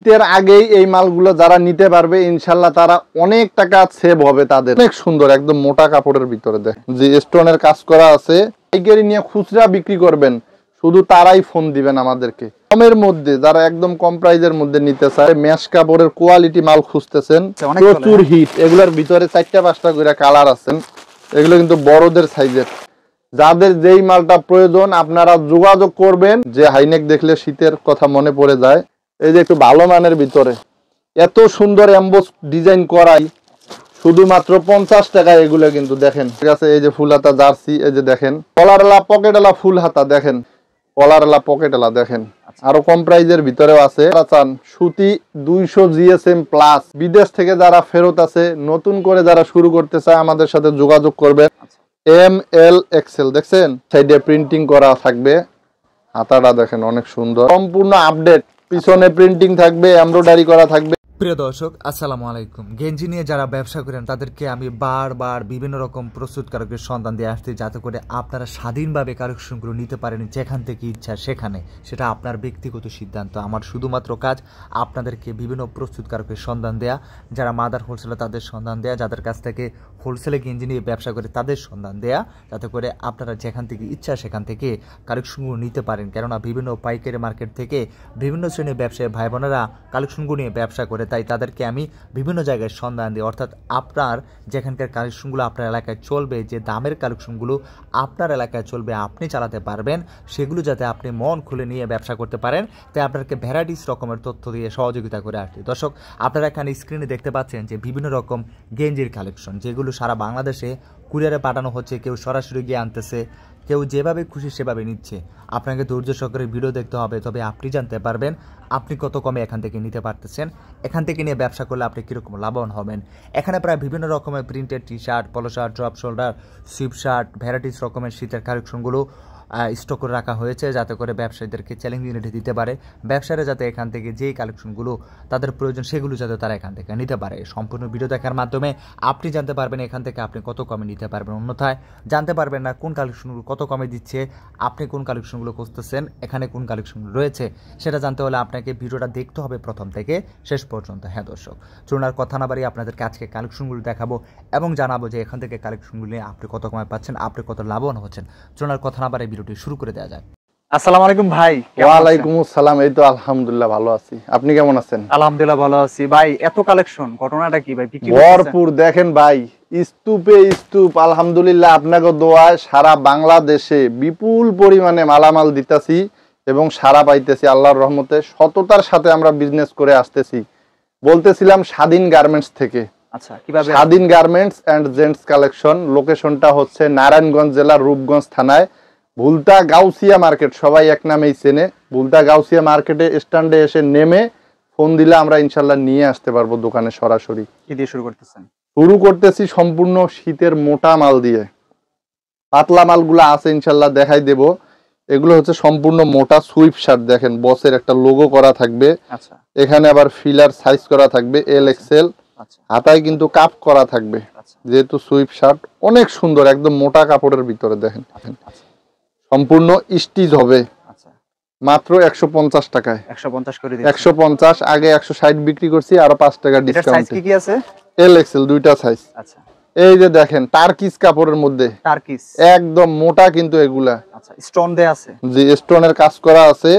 শীতের আগেই এই মালগুলো যারা নিতে পারবে ইনশাল্লাহ তারা অনেক টাকা সেভ হবে তাদের। অনেক সুন্দর একদম মোটা কাপড়ের ভিতরে দেখ যে স্টোনের কাজ করা আছে। পাইকারি নিয়ে খুচরা বিক্রি করবেন, শুধু তারাই ফোন দিবেন আমাদেরকে। কমের মধ্যে যারা একদম কম প্রাইজের মধ্যে নিতে চায়, ম্যাশ কাপড়ের কোয়ালিটি মাল খুঁজতেছেন, প্রচুর হিট। এগুলোর ভিতরে 4টা-5টা করে কালার আছেন, এগুলো কিন্তু বড়দের সাইজের। যাদের যেই মালটা প্রয়োজন আপনারা যোগাযোগ করবেন। যে হাইনেক দেখলে শীতের কথা মনে পড়ে যায়। এই যে একটু ভালো মানের ভিতরে এত সুন্দর এমবোস ডিজাইন করাই শুধুমাত্র 50 টাকায়। এগুলো কিন্তু দেখেন ঠিক আছে। এই যে ফুল হাতা জার্সি, এই যে দেখেন কলারওয়ালা পকেটওয়ালা ফুল হাতা, দেখেন কলারওয়ালা পকেটওয়ালা, দেখেন আরো কম প্রাইজের ভিতরেও আছে। চান সুতি 200 জিএসএম প্লাস। বিদেশ থেকে যারা ফেরত আছে, নতুন করে যারা শুরু করতে চায় আমাদের সাথে যোগাযোগ করবেন। ML XL দেখছেন, সাইডে প্রিন্টিং করা থাকবে। হাতাটা দেখেন অনেক সুন্দর, সম্পূর্ণ আপডেট। পিছনে প্রিন্টিং থাকবে, এমব্রয়ডারি করা থাকবে। প্রিয় দর্শক আসসালামু আলাইকুম। গেঞ্জি নিয়ে যারা ব্যবসা করেন তাদেরকে আমি বারবার বিভিন্ন রকম প্রস্তুতকারকের সন্ধান দিয়ে আসছি, যাতে করে আপনারা স্বাধীনভাবে কালেকশনগুলো নিতে পারেন যেখান থেকে ইচ্ছা সেখানে। সেটা আপনার ব্যক্তিগত সিদ্ধান্ত। আমার শুধুমাত্র কাজ আপনাদেরকে বিভিন্ন প্রস্তুতকারকের সন্ধান দেয়া, যারা মাদার হোলসেলার তাদের সন্ধান দেয়া, যাদের কাছ থেকে হোলসেলে গেঞ্জি নিয়ে ব্যবসা করে তাদের সন্ধান দেয়া, যাতে করে আপনারা যেখান থেকে ইচ্ছা সেখান থেকে কালেকশনগুলো নিতে পারেন। কেননা বিভিন্ন পাইকারি মার্কেট থেকে বিভিন্ন শ্রেণীর ব্যবসায়ী ভাই বোনেরা কালেকশনগুলো নিয়ে ব্যবসা করে, তাই তাদেরকে আমি বিভিন্ন জায়গায় সন্ধান দিই। অর্থাৎ আপনার যেখানকার কালেকশনগুলো আপনার এলাকায় চলবে, যে দামের কালেকশনগুলো আপনার এলাকায় চলবে, আপনি চালাতে পারবেন, সেগুলো যাতে আপনি মন খুলে নিয়ে ব্যবসা করতে পারেন, তাই আপনাকে ভ্যারাইটিস রকমের তথ্য দিয়ে সহযোগিতা করে আসছি। দর্শক আপনারা এখানে স্ক্রিনে দেখতে পাচ্ছেন যে বিভিন্ন রকম গেঞ্জির কালেকশন, যেগুলো সারা বাংলাদেশে কুরিয়ারে পাঠানো হচ্ছে। কেউ সরাসরি গিয়ে আনতেছে, কেউ যেভাবে খুশি সেভাবে নিচ্ছে। আপনাকে ধৈর্য সহকারে ভিডিও দেখতে হবে, তবে আপনি জানতে পারবেন আপনি কত কমে এখান থেকে নিতে পারতেছেন। এখান থেকে নিয়ে ব্যবসা করলে আপনি কীরকম লাভবান হবেন। এখানে প্রায় বিভিন্ন রকমের প্রিন্টেড টি শার্ট, পলো shirt, drop shoulder, sweep shirt, varieties রকমের শীতের কালেকশনগুলো স্টক করে রাখা হয়েছে, যাতে করে ব্যবসায়ীদেরকে চ্যালেঞ্জ ইউনিটে দিতে পারে। ব্যবসায়ীরা যাতে এখান থেকে যেই কালেকশনগুলো তাদের প্রয়োজন সেগুলো যাতে তারা এখান থেকে নিতে পারে। সম্পূর্ণ ভিডিও দেখার মাধ্যমে আপনি জানতে পারবেন এখান থেকে আপনি কত কমে নিতে পারবেন। অন্যথায় জানতে পারবেন না কোন কালেকশনগুলো কত কমে দিচ্ছে, আপনি কোন কালেকশনগুলো খুঁজতেছেন, এখানে কোন কালেকশনগুলো রয়েছে, সেটা জানতে হলে আপনাকে ভিডিওটা দেখতে হবে প্রথম থেকে শেষ পর্যন্ত। হ্যাঁ দর্শক, চলুন আর কথা না বাড়িয়ে আপনাদেরকে আজকে কালেকশনগুলো দেখাবো এবং জানাবো যে এখান থেকে কালেকশনগুলো নিয়ে আপনি কত কমে পাচ্ছেন, আপনি কত লাভবান হচ্ছেন। চলুন আর কথা না বাড়িয়ে ভিডিওটি শুরু করে দেওয়া যাক। আসসালামু আলাইকুম ভাই। ওয়ালাইকুম আসসালাম। এই তো আলহামদুলিল্লাহ ভালো আছি, আপনি কেমন আছেন? আলহামদুলিল্লাহ ভালো আছি ভাই। এত কালেকশন, ঘটনাটা কি ভাই? ভরপুর দেখেন ভাই, স্তূপে স্তূপ। আলহামদুলিল্লাহ আপনাকে দোয়ায় সারা বাংলাদেশে বিপুল পরিমাণে মালামাল দিতেছি এবং সারা পাইতেছি আল্লাহর রহমতে। সততার সাথে আমরা বিজনেস করে আসতেছি। বলতেছিলাম স্বাধীন গার্মেন্টস থেকে। আচ্ছা, কিভাবে? স্বাধীন গার্মেন্টস এন্ড জেন্টস কালেকশন। লোকেশনটা হচ্ছে নারায়ণগঞ্জ জেলার রূপগঞ্জ থানায় ভুলতা গাউসিয়া মার্কেট, সবাই এক নামেই চেনে। ভুলতা গাউসিয়া মার্কেটে স্ট্যান্ডে এসে নেমে ফোন দিলে আমরা ইনশাল্লাহ নিয়ে আসতে পারবো দোকানে সরাসরি। কি দিয়ে শুরু করতেছেন? শুরু করতেছি সম্পূর্ণ শীতের মোটা মাল দিয়ে। পাতলা মালগুলো আছে ইনশাল্লাহ দেখাই দেব। এগুলো হচ্ছে সম্পূর্ণ মোটা সুইপ শার্ট, দেখেন বসের একটা লোগো করা থাকবে। আচ্ছা, এখানে আবার ফিলার সাইজ করা থাকবে L XL। আচ্ছা, হাতায় কিন্তু কাপ করা থাকবে। যেহেতু সুইপ শার্ট অনেক সুন্দর, একদম মোটা কাপড়ের ভিতরে দেখেন সম্পূর্ণ স্টিচ হবে। মাত্র 150 টাকায়। 150 করে দিচ্ছি। 150, আগে 160 বিক্রি করছি, আরো 5 টাকা ডিসকাউন্ট। সাইজ কি কি আছে? L XL দুইটা সাইজ। আচ্ছা, এই যে দেখেন টার্কিস কাপড়ের মধ্যে, টার্কিস একদম মোটা কিন্তু এগুলা। আচ্ছা, স্টোন দেয়া আছে, যে স্টোনের কাজ করা আছে।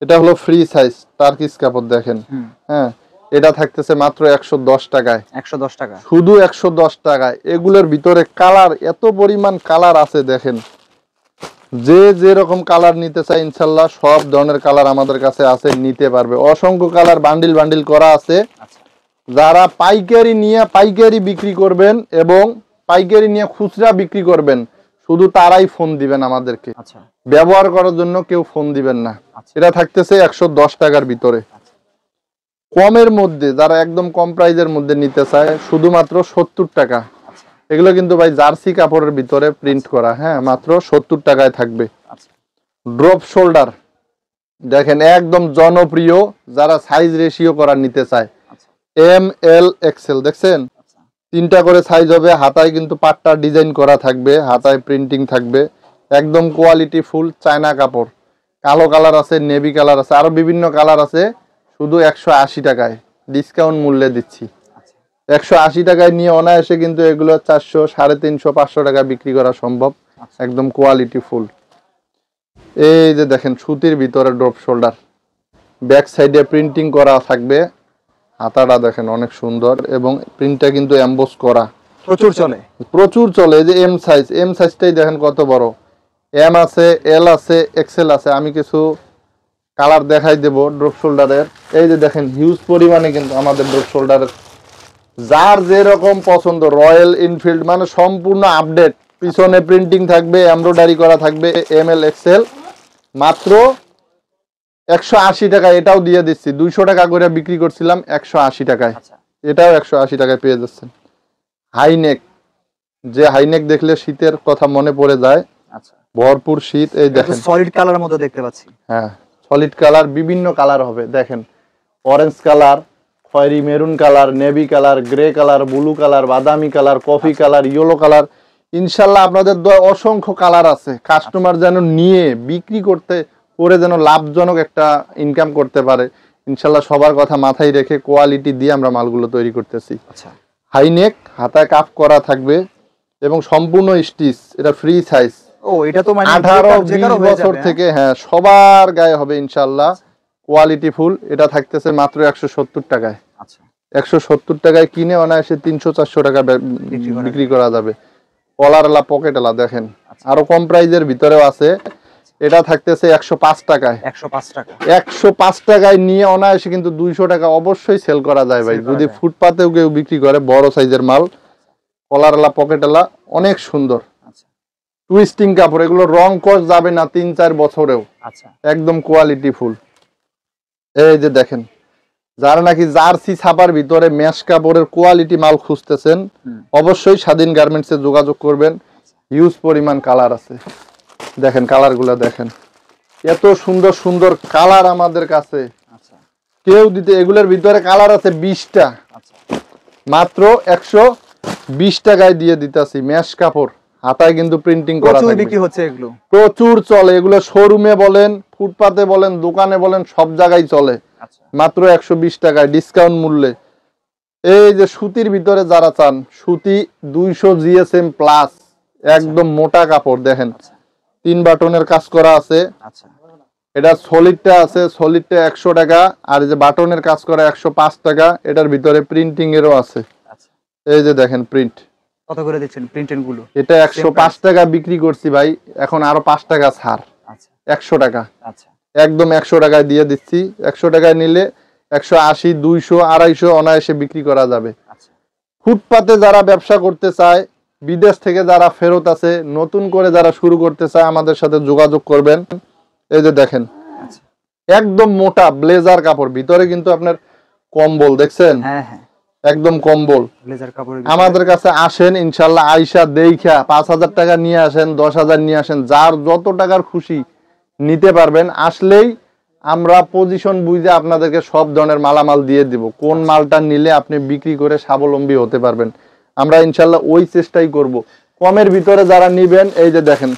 এটা হলো ফ্রি সাইজ টার্কিস কাপড় দেখেন। হ্যাঁ, এটা থাকতেছে মাত্র 110 টাকায়। 110 টাকা, শুধু 110 টাকায়। এগুলোর ভিতরে কালার, এত পরিমাণ কালার আছে দেখেন। যে যেরকম কালার নিতে চাই ইনশাল্লাহ সব ধরনের কালার আমাদের কাছে আছে, নিতে পারবে। অসংখ্য কালার বান্ডিল বান্ডিল করা আছে। যারা পাইকারি নিয়ে পাইকারি বিক্রি করবেন এবং পাইকারি নিয়ে খুচরা বিক্রি করবেন, শুধু তারাই ফোন দিবেন আমাদেরকে। আচ্ছা, ব্যবহার করার জন্য কেউ ফোন দিবেন না। এটা থাকতেছে 110 টাকার ভিতরে। কমের মধ্যে যারা একদম কম প্রাইজের মধ্যে নিতে চায় শুধুমাত্র 70 টাকা। এগুলো কিন্তু ভাই জার্সি কাপড়ের ভিতরে প্রিন্ট করা। হ্যাঁ, মাত্র 70 টাকায় থাকবে। ড্রপ শোল্ডার দেখেন একদম জনপ্রিয়, যারা সাইজ রেশিও করা নিতে চায়। ML XL দেখছেন, 3টা করে সাইজ হবে। হাতায় কিন্তু পাট্টা ডিজাইন করা থাকবে, হাতায় প্রিন্টিং থাকবে। একদম কোয়ালিটি ফুল চায়না কাপড়। কালো কালার আছে, নেভি কালার আছে, আরো বিভিন্ন কালার আছে। শুধু 180 টাকায় ডিসকাউন্ট মূল্যে দিচ্ছি। আচ্ছা 180 টাকায় নিয়ে অনায়াসে কিন্তু এগুলো 400, 350, 500 টাকা বিক্রি করা সম্ভব। আচ্ছা একদম কোয়ালিটি ফুল। এই যে দেখেন সুতির ভিতরে ড্রপ শোল্ডার, ব্যাক সাইডে প্রিন্টিং করা থাকবে, হাতাটা দেখেন অনেক সুন্দর এবং প্রিন্টটা কিন্তু এমবোস করা, প্রচুর চলে। প্রচুর চলে। এই যে এম সাইজটাই দেখেন কত বড়, এম আছে, এল আছে, এক্সেল আছে। আমি কিছু কালার দেখাই দেব ড্রপ শোল্ডারের। এই যে দেখেন হিউজ পরিমাণে কিন্তু আমাদের ড্রপ শোল্ডারের, যার যেরকম পছন্দ, রয়্যাল এনফিল্ড মানে সম্পূর্ণ আপডেট, পিছনে প্রিন্টিং থাকবে, এমব্রয়ডারি করা থাকবে, এম এল এক্সেল, মাত্র 180 টাকা। এটাও দিয়ে দিচ্ছি, 200 টাকা করে বিক্রি করছিলাম, 180 টাকায়। আচ্ছা এটাও 180 টাকায় পেয়ে যাচ্ছেন। হাইনেক, যে হাইনেক দেখলে শীতের কথা মনে পড়ে যায়, আচ্ছা ভরপুর শীত। এই দেখেন সলিড কালারের মধ্যে দেখতে পাচ্ছি। হ্যাঁ সলিড কালার, বিভিন্ন কালার হবে দেখেন, অরেঞ্জ কালার, খয়েরি maroon colour, navy colour, grey colour, blue colour, বাদামি কালার, কফি কালার, ইয়েলো কালার। ইনশাল্লাহ আপনাদের অসংখ্য কালার আছে। কাস্টমার যেন নিয়ে বিক্রি করতে করে যেন লাভজনক একটা ইনকাম করতে পারে, ইনশাল্লাহ সবার কথা মাথায় রেখে কোয়ালিটি দিয়ে আমরা মালগুলো তৈরি করতেছি। আচ্ছা হাইনেক, হাতায় কাপ করা থাকবে এবং সম্পূর্ণ স্টিচ, এটা ফ্রি সাইজ। ও এটা তো মানে 18-20 বছর থেকে হ্যাঁ সবার গায়ে হবে ইনশাল্লাহ, কোয়ালিটি ফুল। এটা থাকতেছে মাত্র 170 টাকায়। আচ্ছা 170 টাকায় কিনে অনায়াসে 300-400 টাকা বিক্রি করা যাবে। কলারওয়ালা পকেটওয়ালা দেখেন, আরো কম প্রাইজের ভিতরেও আছে। এটা থাকতেছে 105 টাকায়। 105 টাকা। 105 টাকায় নিয়ে অনায়াসে কিন্তু 200 টাকা অবশ্যই সেল করা যায় ভাই, যদি ফুটপাতেও কেউ বিক্রি করে, বড় সাইজের মাল, কলারওয়ালা পকেটওয়ালা, অনেক সুন্দর আচ্ছা টুইস্টিং কাপড়। এগুলো রং কস যাবে না 3-4 বছরেও, আচ্ছা একদম কোয়ালিটি ফুল। এই যে দেখেন, যারা নাকি জার্সি ছাপার ভিতরে ম্যাশ কাপড়ের কোয়ালিটি মাল খুঁজতেছেন, অবশ্যই স্বাধীন গার্মেন্টসে যোগাযোগ করবেন। হিউজ পরিমাণ কালার আছে, দেখেন কালারগুলো দেখেন, এত সুন্দর সুন্দর কালার আমাদের কাছে। আচ্ছা কেউ দিতে, এগুলোর ভিতরে কালার আছে 20টা, আচ্ছা মাত্র 120 টাকায় দিয়ে দিতেছি। ম্যাশ কাপড়, হাতায় কিন্তু প্রিন্টিং করা প্রচুর থাকবে, বিক্রি হচ্ছে এগুলো, প্রচুর চলে এগুলো। শোরুমে বলেন, ফুটপাতে বলেন, দোকানে বলেন, সব জায়গায় চলে। আচ্ছা মাত্র 120 টাকায় ডিসকাউন্ট মূল্যে। এই যে সুতির ভিতরে যারা চান, সুতি 200 জিএসএম প্লাস, একদম মোটা কাপড় দেখেন, 3 বাটনের কাজ করা আছে। আচ্ছা এটা সলিডটা আছে, সলিডটা 100 টাকা, আর এই যে বাটনের কাজ করা 105 টাকা। এটার ভিতরে প্রিন্টিং এরও আছে। আচ্ছা এই যে দেখেন প্রিন্ট, কত করে দিচ্ছেন প্রিন্টেন গুলো? এটা 105 টাকা বিক্রি করছি ভাই, এখন আরো 5 টাকা ছাড়, আচ্ছা 100 টাকা, আচ্ছা একদম 100 টাকায় দিয়ে দিচ্ছি। 100 টাকায় নিলে 180, 200, 250 অনায়াসে বিক্রি করা যাবে। আচ্ছা ফুটপাতে যারা ব্যবসা করতে চায়, বিদেশ থেকে যারা ফেরত আছে, নতুন করে যারা শুরু করতে চায়, আমাদের সাথে যোগাযোগ করবেন। এই যে দেখেন, আচ্ছা একদম মোটা ব্লেজার কাপড়, ভিতরে কিন্তু আপনার কম্বল দেখছেন, হ্যাঁ হ্যাঁ একদম কম্বল। ব্লেজার কাপড়। আমাদের কাছে আসেন ইনশাল্লাহ, আইসা দেইখা 5000 টাকা নিয়ে আসেন, 10,000 নিয়ে আসেন, যার যত টাকার খুশি নিতে পারবেন। আসলেই আমরা পজিশন বুঝে আপনাদেরকে সব ধরনের মালামাল দিয়ে দিব, কোন মালটা নিলে আপনি বিক্রি করে স্বাবলম্বী হতে পারবেন। আমরা ইনশাল্লাহ ওই চেষ্টাই করব। কমের ভিতরে যারা নিবেন, এই যে দেখেন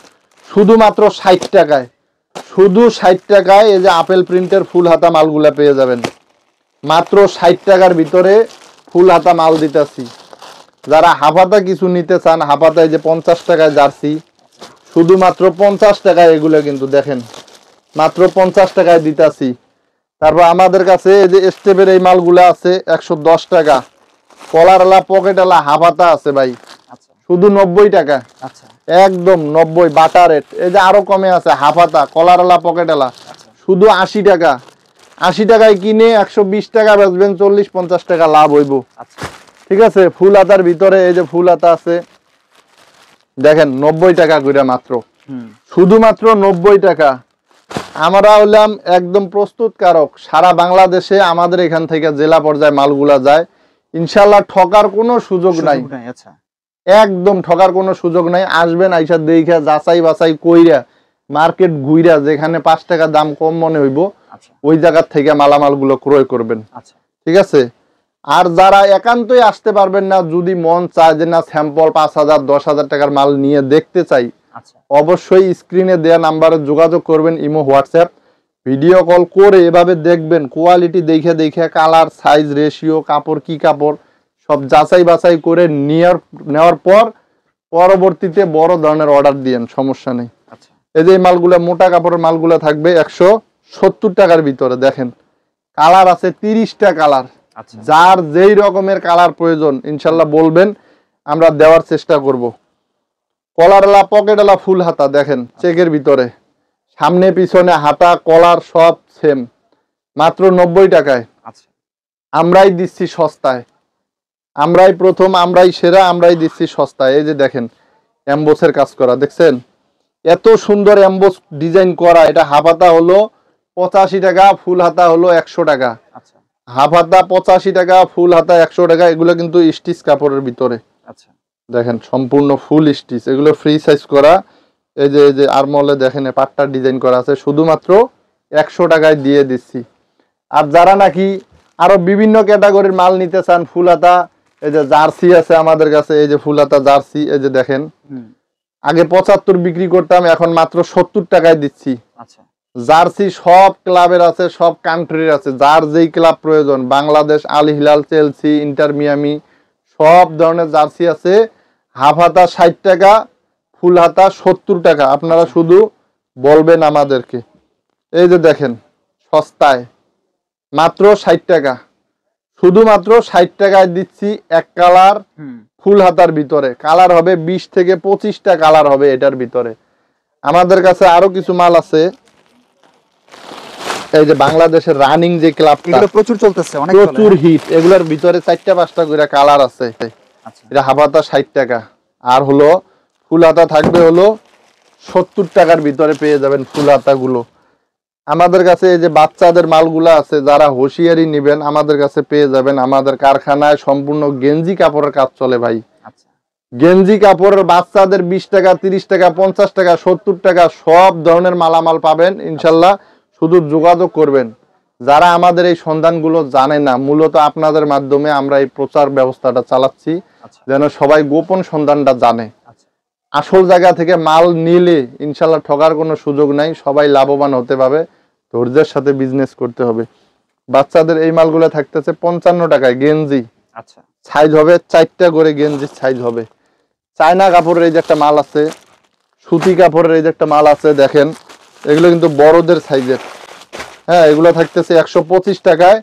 শুধুমাত্র 60 টাকায়, শুধু 60 টাকায় এই যে আপেল প্রিন্টের ফুল হাতা মালগুলা পেয়ে যাবেন। মাত্র 60 টাকার ভিতরে ফুল হাতা মাল দিতেছি। যারা হাফাতা কিছু নিতে চান, হাফাতায় যে 50 টাকায় জার্সি, শুধুমাত্র 50 টাকায় এগুলো কিন্তু দেখেন, মাত্র 50 টাকায় দিতেছি। তারপর আমাদের কাছে এই যে স্টেপের এই মালগুলো আছে 110 টাকা। কলারওয়ালা পকেটওয়ালা হাফাতা আছে ভাই, আচ্ছা শুধু 90 টাকা, আচ্ছা একদম 90 বাটা রেট। এই যে আরো কমে আছে হাফাতা, কলারওয়ালা পকেটওয়ালা, শুধু 80 টাকা। 80 টাকায় কিনে 120 টাকা বেচবেন, 40-50 টাকা লাভ হইব। আচ্ছা ঠিক আছে। ফুল হাতার ভিতরে এই যে ফুল হাতা আছে দেখেন 90 টাকা করে মাত্র, শুধুমাত্র 90 টাকা। আমরা হলাম একদম প্রস্তুতকারক, সারা বাংলাদেশে আমাদের এখান থেকে জেলা পর্যায়ে মালগুলা যায়। ইনশাল্লাহ ঠকার কোনো সুযোগ নাই, আচ্ছা একদম ঠকার কোনো সুযোগ নাই। আসবেন, আইসা দেখা যাচাই বাছাই কইরা, মার্কেট ঘুইরা, যেখানে 5 টাকা দাম কম মনে হইব আচ্ছা ওই জায়গার থেকে মালামালগুলো ক্রয় করবেন। আচ্ছা ঠিক আছে। আর যারা একান্তই আসতে পারবেন না, যদি মন চায় যে না স্যাম্পল 5,000, 10,000 টাকার মাল নিয়ে দেখতে চাই, আচ্ছা অবশ্যই স্ক্রিনে দেয়া নাম্বারে যোগাযোগ করবেন, ইমো হোয়াটসঅ্যাপ। ভিডিও কল করে এভাবে দেখবেন, কোয়ালিটি দেখে দেখে কালার, সাইজ, রেশিও, কাপড় কি কাপড় সব যাচাই বাছাই করে নেওয়ার পর পরবর্তীতে বড় ধরনের অর্ডার দিয়েন, সমস্যা নেই। আচ্ছা এই যে মালগুলা মোটা কাপড়ের মালগুলা থাকবে 170 টাকার ভিতরে। দেখেন কালার আছে 30টা কালার। আচ্ছা যার যেই রকমের কালার প্রয়োজন ইনশাল্লাহ বলবেন, আমরা দেওয়ার চেষ্টা করব। কলারওয়ালা পকেটওয়ালা ফুল হাতা দেখেন চেকের ভিতরে, সামনে পিছনে হাতা কলার সব সেম, মাত্র 90 টাকায়। আচ্ছা আমরাই দিচ্ছি সস্তায়, আমরাই প্রথম, আমরাই সেরা, আমরাই দিচ্ছি সস্তায়। এই যে দেখেন এমবোসের কাজ করা, দেখছেন এত সুন্দর এমবোস ডিজাইন করা। এটা হাফ হাতা হলো 85 টাকা, ফুল হাতা হলো 100 টাকা। আচ্ছা হাফ হাতা 85 টাকা, ফুল হাতা 100 টাকা। এগুলো কিন্তু স্টিচ কাপড়ের ভিতরে। আচ্ছা দেখেন সম্পূর্ণ ফুল স্টিচ, এগুলো ফ্রি সাইজ করা। এই যে আরমলে দেখেন পাট্টা ডিজাইন করা আছে, শুধুমাত্র 100 টাকায় দিয়ে দিচ্ছি। আর যারা নাকি আরো বিভিন্ন ক্যাটাগরির মাল নিতে চান, ফুল হাতা, এই যে জার্সি আছে আমাদের কাছে, এই যে ফুল হাতা জার্সি, এই যে দেখেন আগে 75 বিক্রি করতাম, এখন মাত্র 70 টাকায় দিচ্ছি। আচ্ছা জার্সি সব ক্লাবের আছে, সব কান্ট্রির আছে, যার যেই ক্লাব প্রয়োজন, Bangladesh, Al Hilal, Chelsea, inter Miami, সব ধরনের জার্সি আছে। হাফ হাতা 60 টাকা, ফুল হাতা 70 টাকা। আপনারা শুধু বলবেন আমাদেরকে। এই যে দেখেন সস্তায় মাত্র 60 টাকা, শুধুমাত্র 60 টাকায় দিচ্ছি। এক কালার ফুল হাতার ভিতরে, কালার হবে 20 থেকে 25টা কালার হবে এটার ভিতরে। আমাদের কাছে আরো কিছু মাল আছে। এই যে বাংলাদেশের রানিং যে ক্লাবটা, এগুলো প্রচুর চলতেছে, অনেক প্রচুর হিট, এগুলোর ভিতরে 4টা 5টা করে কালার আছে। আচ্ছা এটা হাফ হাতা 60 টাকা, আর হলো ফুল হাতা থাকবে হলো 70 টাকার ভিতরে পেয়ে যাবেন ফুল হাতা গুলো। আমাদের কাছে এই যে বাচ্চাদের মালগুলো আছে, যারা হুঁশিয়ারি নেবেন আমাদের কাছে পেয়ে যাবেন। আমাদের কারখানায় সম্পূর্ণ গেঞ্জি কাপড়ের কাজ চলে ভাই। আচ্ছা গেঞ্জি কাপড়ের বাচ্চাদের 20 টাকা, 30 টাকা, 50 টাকা, 70 টাকা সব ধরনের মালামাল পাবেন ইনশাল্লাহ। শুধু যোগাযোগ করবেন। যারা আমাদের এই সন্ধানগুলো জানে না, মূলত আপনাদের মাধ্যমে আমরা এই প্রচার ব্যবস্থাটা চালাচ্ছি, আচ্ছা যেন সবাই গোপন সন্ধানটা জানে। আচ্ছা আসল জায়গা থেকে মাল নিলে ইনশাল্লাহ ঠকার কোনো সুযোগ নাই, সবাই লাভবান হতে পারবে। ধৈর্যের সাথে বিজনেস করতে হবে। বাচ্চাদের এই মালগুলো থাকতেছে 55 টাকায় গেঞ্জি, আচ্ছা সাইজ হবে 4টা করে গেঞ্জির সাইজ হবে। চায়না কাপড়ের এই যে একটা মাল আছে, সুতি কাপড়ের এই যে একটা মাল আছে, দেখেন এগুলো কিন্তু বড়দের সাইজের। হ্যাঁ, এগুলো থাকতেছে 125 টাকায়,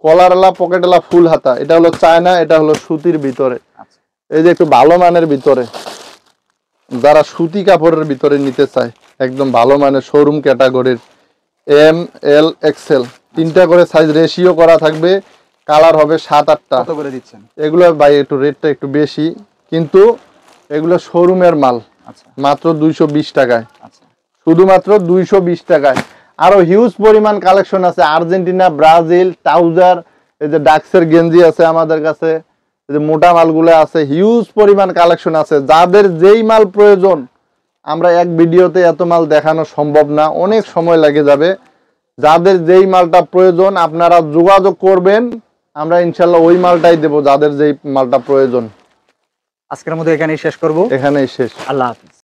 কলারওয়ালা পকেটওয়ালা ফুল হাতা। এটা হলো চায়না, এটা হলো সুতির ভিতরে। আচ্ছা এই যে একটু ভালো মানের ভিতরে, যারা সুতি কাপড়ের ভিতরে নিতে চায় একদম ভালো মানের শোরুম ক্যাটাগরির, এম এল এক্সেল 3টা করে সাইজ রেশিও করা থাকবে। কালার হবে 7-8টা। কত করে দিচ্ছেন? এগুলো ভাই একটু রেটটা একটু বেশি, কিন্তু এগুলো শোরুমের মাল, আচ্ছা মাত্র 220 টাকায়, আচ্ছা শুধুমাত্র 220 টাকায়। আরো হিউজ পরিমাণ কালেকশন আছে, আর্জেন্টিনা, ব্রাজিল, ট্রাউজার, এই যে ডাক্সের গেঞ্জি আছে আমাদের কাছে, এই যে মোটা মালগুলো আছে, হিউজ পরিমাণ কালেকশন আছে। যাদের যেই মাল প্রয়োজন, আমরা এক ভিডিওতে এত মাল দেখানো সম্ভব না, অনেক সময় লেগে যাবে। যাদের যেই মালটা প্রয়োজন আপনারা যোগাযোগ করবেন, আমরা ইনশাল্লাহ ওই মালটাই দেব যাদের যেই মালটা প্রয়োজন। আজকের মধ্যে এখানেই শেষ করব, এখানেই শেষ। আল্লাহ হাফেজ।